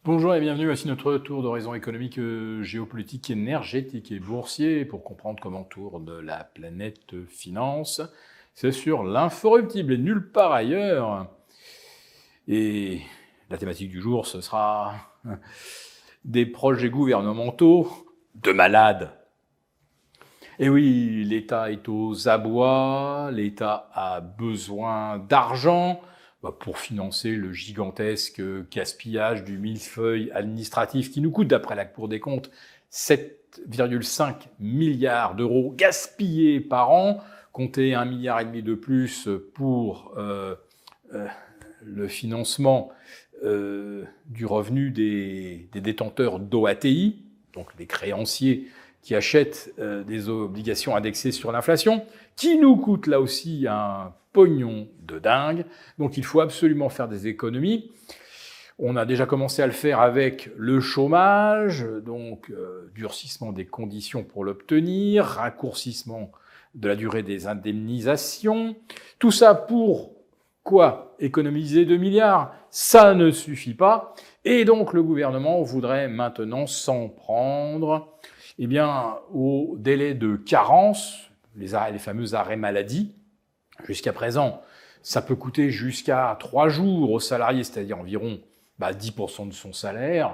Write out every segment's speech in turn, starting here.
Bonjour et bienvenue, voici notre tour d'horizon économique, géopolitique, énergétique et boursier pour comprendre comment tourne la planète finance. C'est sur l'inforruptible et nulle part ailleurs. Et la thématique du jour, ce sera des projets gouvernementaux de malades. Et oui, l'État est aux abois, l'État a besoin d'argent pour financer le gigantesque gaspillage du millefeuille administratif qui nous coûte, d'après la Cour des comptes, 7,5 milliards d'euros gaspillés par an. Comptez 1,5 milliard de plus pour le financement du revenu des détenteurs d'OATI, donc les créanciers qui achètent des obligations indexées sur l'inflation, qui nous coûte là aussi un pognon de dingue. Donc il faut absolument faire des économies. On a déjà commencé à le faire avec le chômage, donc durcissement des conditions pour l'obtenir, raccourcissement de la durée des indemnisations. Tout ça pour quoi? Économiser 2 milliards? Ça ne suffit pas. Et donc le gouvernement voudrait maintenant s'en prendre au délai de carence, les fameux arrêts maladie. Jusqu'à présent, ça peut coûter jusqu'à 3 jours aux salariés, c'est-à-dire environ 10% de son salaire,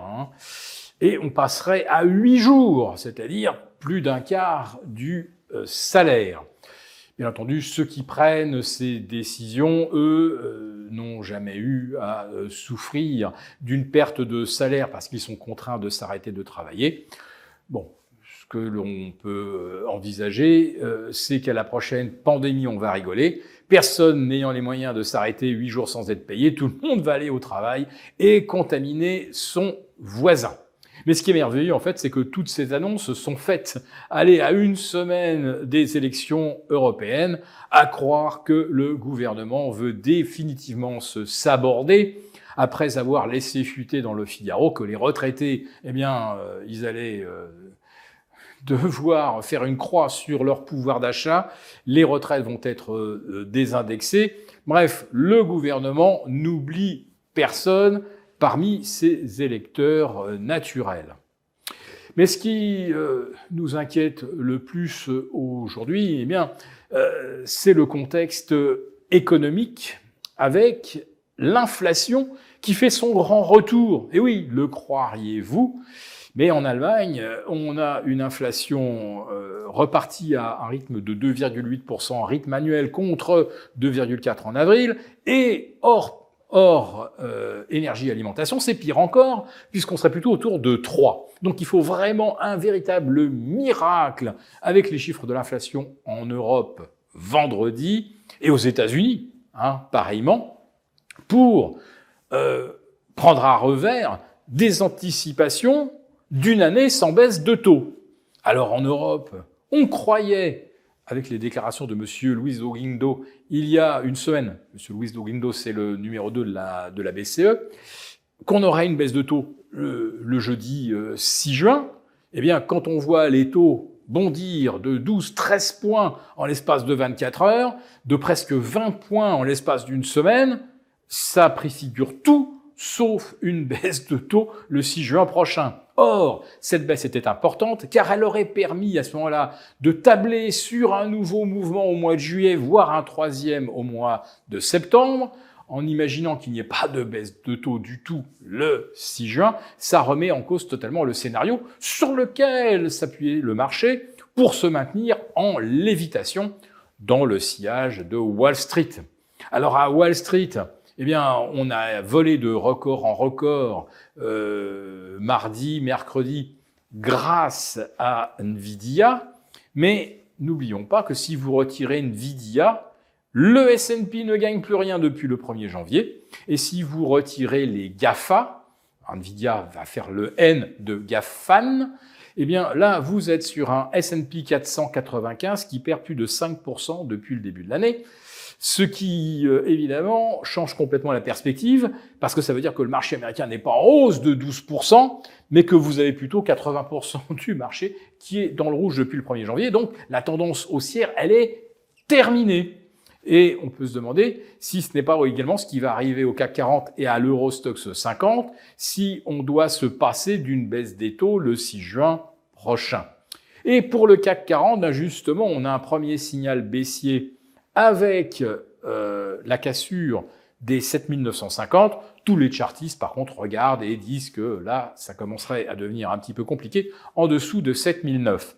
et on passerait à 8 jours, c'est-à-dire plus d'un quart du salaire. Bien entendu, ceux qui prennent ces décisions, eux, n'ont jamais eu à souffrir d'une perte de salaire parce qu'ils sont contraints de s'arrêter de travailler. Bon, ce que l'on peut envisager, c'est qu'à la prochaine pandémie, on va rigoler. Personne n'ayant les moyens de s'arrêter 8 jours sans être payé, tout le monde va aller au travail et contaminer son voisin. Mais ce qui est merveilleux, en fait, c'est que toutes ces annonces sont faites à une semaine des élections européennes, à croire que le gouvernement veut définitivement se saborder, après avoir laissé fuiter dans le Figaro que les retraités, ils allaient devoir faire une croix sur leur pouvoir d'achat, les retraites vont être désindexées. Bref, le gouvernement n'oublie personne parmi ses électeurs naturels. Mais ce qui nous inquiète le plus aujourd'hui, c'est le contexte économique avec l'inflation qui fait son grand retour. Et oui, le croiriez-vous? Mais en Allemagne, on a une inflation repartie à un rythme de 2,8% en rythme annuel contre 2,4% en avril, et hors énergie et alimentation, c'est pire encore, puisqu'on serait plutôt autour de 3. Donc il faut vraiment un véritable miracle avec les chiffres de l'inflation en Europe vendredi, et aux États-Unis, pareillement, pour prendre à revers des anticipations d'une année sans baisse de taux. Alors en Europe, on croyait, avec les déclarations de M. Luis de Guindos il y a une semaine, M. Luis de Guindos, c'est le numéro 2 de la BCE, qu'on aurait une baisse de taux le jeudi 6 juin. Eh bien, quand on voit les taux bondir de 12-13 points en l'espace de 24 heures, de presque 20 points en l'espace d'une semaine, ça préfigure tout sauf une baisse de taux le 6 juin prochain. Or, cette baisse était importante car elle aurait permis à ce moment-là de tabler sur un nouveau mouvement au mois de juillet, voire un troisième au mois de septembre. En imaginant qu'il n'y ait pas de baisse de taux du tout le 6 juin, ça remet en cause totalement le scénario sur lequel s'appuyait le marché pour se maintenir en lévitation dans le sillage de Wall Street. Alors à Wall Street, on a volé de record en record mardi, mercredi, grâce à Nvidia. Mais n'oublions pas que si vous retirez Nvidia, le S&P ne gagne plus rien depuis le 1er janvier. Et si vous retirez les GAFA, Nvidia va faire le N de GAFAN, là, vous êtes sur un S&P 495 qui perd plus de 5% depuis le début de l'année. Ce qui, évidemment, change complètement la perspective, parce que ça veut dire que le marché américain n'est pas en hausse de 12%, mais que vous avez plutôt 80% du marché qui est dans le rouge depuis le 1er janvier. Donc, la tendance haussière, elle est terminée. Et on peut se demander si ce n'est pas également ce qui va arriver au CAC 40 et à l'Eurostoxx 50 si on doit se passer d'une baisse des taux le 6 juin prochain. Et pour le CAC 40, justement, on a un premier signal baissier avec la cassure des 7950. Tous les chartistes, par contre, regardent et disent que là, ça commencerait à devenir un petit peu compliqué en dessous de 7009.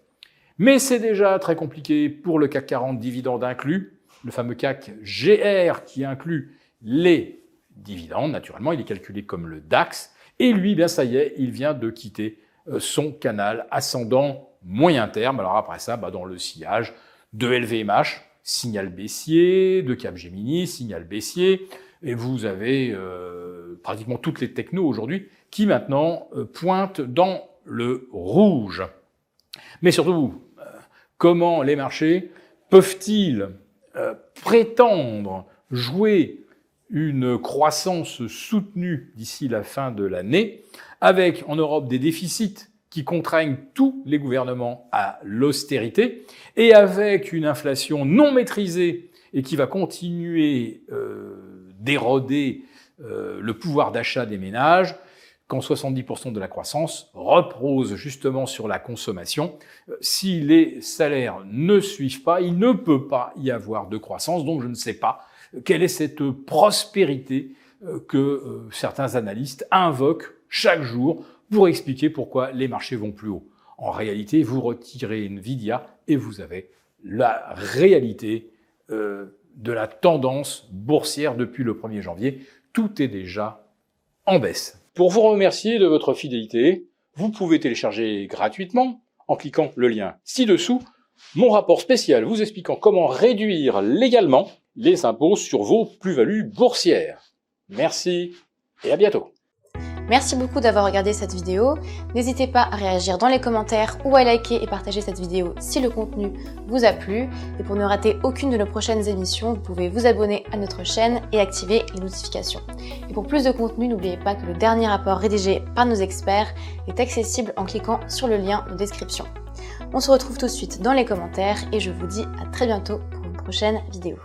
Mais c'est déjà très compliqué pour le CAC 40 dividendes inclus, le fameux CAC GR qui inclut les dividendes. Naturellement, il est calculé comme le DAX. Et lui, bien ça y est, il vient de quitter son canal ascendant moyen terme. Alors après ça, dans le sillage de LVMH, signal baissier, de Capgemini, signal baissier. Et vous avez pratiquement toutes les technos aujourd'hui qui maintenant pointent dans le rouge. Mais surtout, comment les marchés peuvent-ils prétendre jouer une croissance soutenue d'ici la fin de l'année, avec en Europe des déficits qui contraignent tous les gouvernements à l'austérité, et avec une inflation non maîtrisée et qui va continuer d'éroder le pouvoir d'achat des ménages, quand 70% de la croissance repose justement sur la consommation. Si les salaires ne suivent pas, il ne peut pas y avoir de croissance. Donc je ne sais pas quelle est cette prospérité que certains analystes invoquent chaque jour pour expliquer pourquoi les marchés vont plus haut. En réalité, vous retirez Nvidia et vous avez la réalité de la tendance boursière depuis le 1er janvier. Tout est déjà en baisse. Pour vous remercier de votre fidélité, vous pouvez télécharger gratuitement, en cliquant le lien ci-dessous, mon rapport spécial vous expliquant comment réduire légalement les impôts sur vos plus-values boursières. Merci et à bientôt. Merci beaucoup d'avoir regardé cette vidéo. N'hésitez pas à réagir dans les commentaires ou à liker et partager cette vidéo si le contenu vous a plu. Et pour ne rater aucune de nos prochaines émissions, vous pouvez vous abonner à notre chaîne et activer les notifications. Et pour plus de contenu, n'oubliez pas que le dernier rapport rédigé par nos experts est accessible en cliquant sur le lien de description. On se retrouve tout de suite dans les commentaires et je vous dis à très bientôt pour une prochaine vidéo.